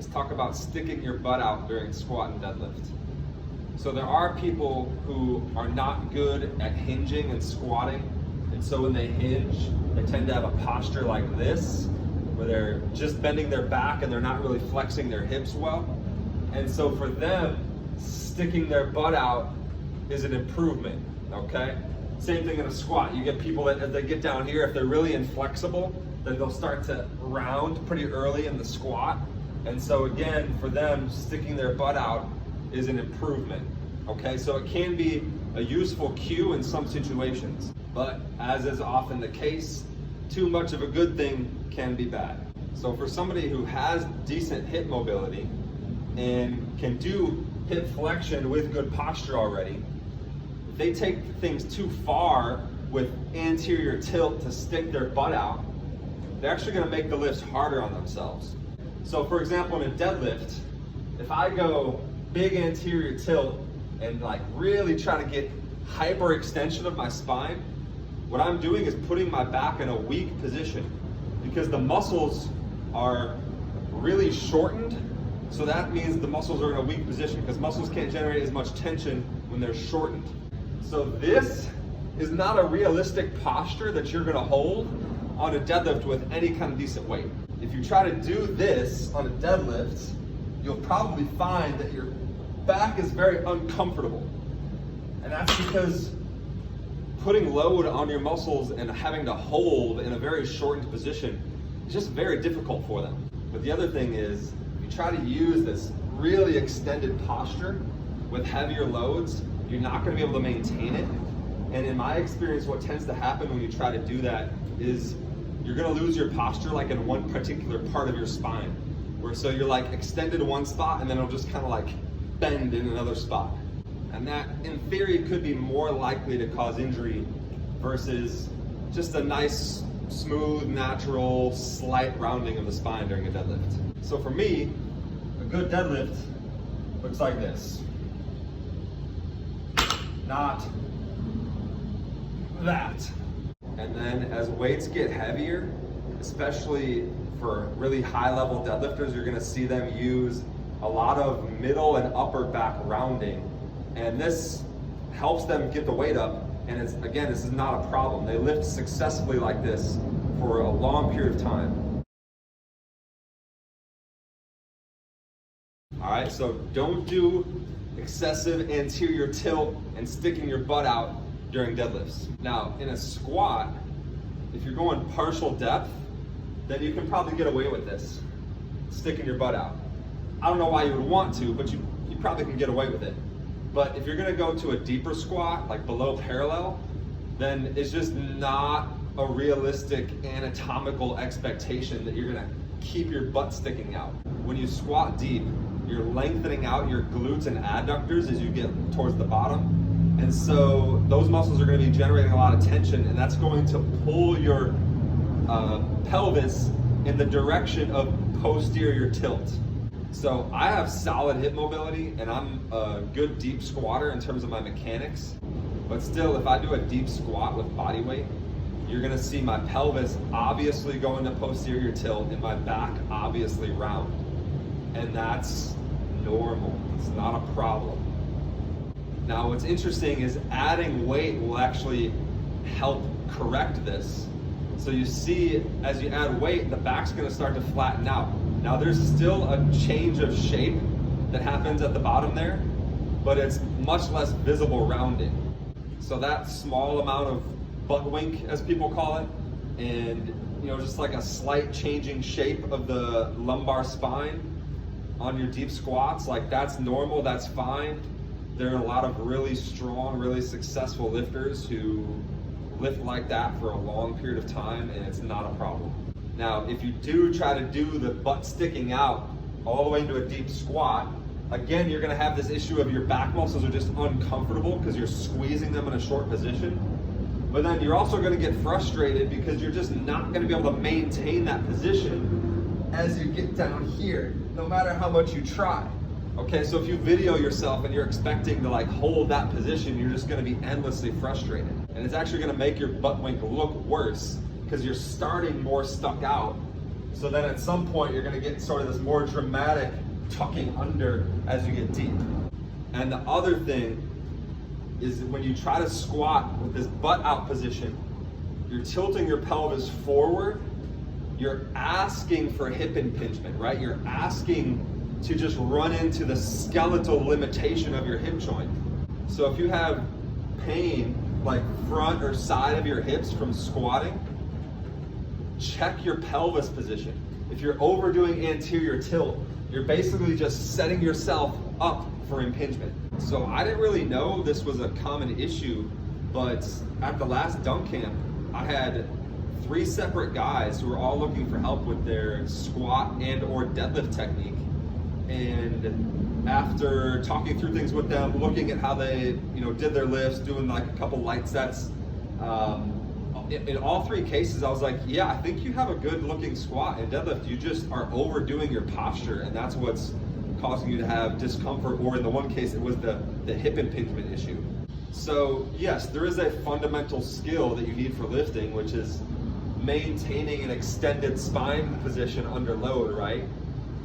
let's talk about sticking your butt out during squat and deadlift. So there are people who are not good at hinging and squatting, and so when they hinge, they tend to have a posture like this, where they're just bending their back and they're not really flexing their hips well. And so for them, sticking their butt out is an improvement, okay? Same thing in a squat. You get people that as they get down here, if they're really inflexible, then they'll start to round pretty early in the squat. And so again, for them, sticking their butt out is an improvement, okay? So it can be a useful cue in some situations, but as is often the case, too much of a good thing can be bad. So for somebody who has decent hip mobility and can do hip flexion with good posture already, if they take things too far with anterior tilt to stick their butt out, they're actually gonna make the lifts harder on themselves. So for example, in a deadlift, if I go big anterior tilt and like really try to get hyperextension of my spine, what I'm doing is putting my back in a weak position because the muscles are really shortened. So that means the muscles are in a weak position because muscles can't generate as much tension when they're shortened. So this is not a realistic posture that you're gonna hold on a deadlift with any kind of decent weight. If you try to do this on a deadlift, you'll probably find that your back is very uncomfortable. And that's because putting load on your muscles and having to hold in a very shortened position is just very difficult for them. But the other thing is, if you try to use this really extended posture with heavier loads, you're not gonna be able to maintain it. And in my experience, what tends to happen when you try to do that is you're gonna lose your posture like in one particular part of your spine. Where so you're like extended in one spot and then it'll just kind of like bend in another spot. And that, in theory, could be more likely to cause injury versus just a nice, smooth, natural, slight rounding of the spine during a deadlift. So for me, a good deadlift looks like this. Not that. And then as weights get heavier, especially for really high level deadlifters, you're gonna see them use a lot of middle and upper back rounding. And this helps them get the weight up. And it's, again, this is not a problem. They lift successfully like this for a long period of time. All right, so don't do excessive anterior tilt and sticking your butt out during deadlifts. Now, in a squat, if you're going partial depth, then you can probably get away with this, sticking your butt out. I don't know why you would want to, but you probably can get away with it. But if you're gonna go to a deeper squat, like below parallel, then it's just not a realistic anatomical expectation that you're gonna keep your butt sticking out. When you squat deep, you're lengthening out your glutes and adductors as you get towards the bottom. And so those muscles are gonna be generating a lot of tension, and that's going to pull your pelvis in the direction of posterior tilt. So I have solid hip mobility and I'm a good deep squatter in terms of my mechanics, but still if I do a deep squat with body weight, you're gonna see my pelvis obviously go into posterior tilt and my back obviously round. And that's normal, it's not a problem. Now what's interesting is adding weight will actually help correct this. So you see, as you add weight, the back's gonna start to flatten out. Now there's still a change of shape that happens at the bottom there, but it's much less visible rounding. So that small amount of butt wink, as people call it, and just like a slight changing shape of the lumbar spine on your deep squats, like that's normal, that's fine. There are a lot of really strong, really successful lifters who lift like that for a long period of time and it's not a problem. Now, if you do try to do the butt sticking out all the way into a deep squat, again, you're gonna have this issue of your back muscles are just uncomfortable because you're squeezing them in a short position. But then you're also gonna get frustrated because you're just not gonna be able to maintain that position as you get down here, no matter how much you try. Okay, so if you video yourself and you're expecting to like hold that position, you're just gonna be endlessly frustrated. And it's actually gonna make your butt wink look worse because you're starting more stuck out So then at some point you're gonna get sort of this more dramatic tucking under as you get deep. And the other thing is that when you try to squat with this butt out position, you're tilting your pelvis forward, you're asking for hip impingement, right? You're asking to just run into the skeletal limitation of your hip joint. So if you have pain like front or side of your hips from squatting, check your pelvis position. If you're overdoing anterior tilt, you're basically just setting yourself up for impingement. So I didn't really know this was a common issue, but at the last dunk camp, I had 3 separate guys who were all looking for help with their squat and or deadlift technique. And after talking through things with them, looking at how they, did their lifts, doing like a couple light sets, in all 3 cases, I was like, yeah, I think you have a good looking squat and deadlift. You just are overdoing your posture, and that's what's causing you to have discomfort, or in the one case, it was the hip impingement issue. So yes, there is a fundamental skill that you need for lifting, which is maintaining an extended spine position under load, right?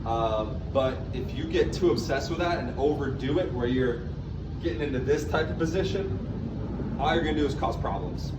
But if you get too obsessed with that and overdo it, where you're getting into this type of position, all you're gonna do is cause problems.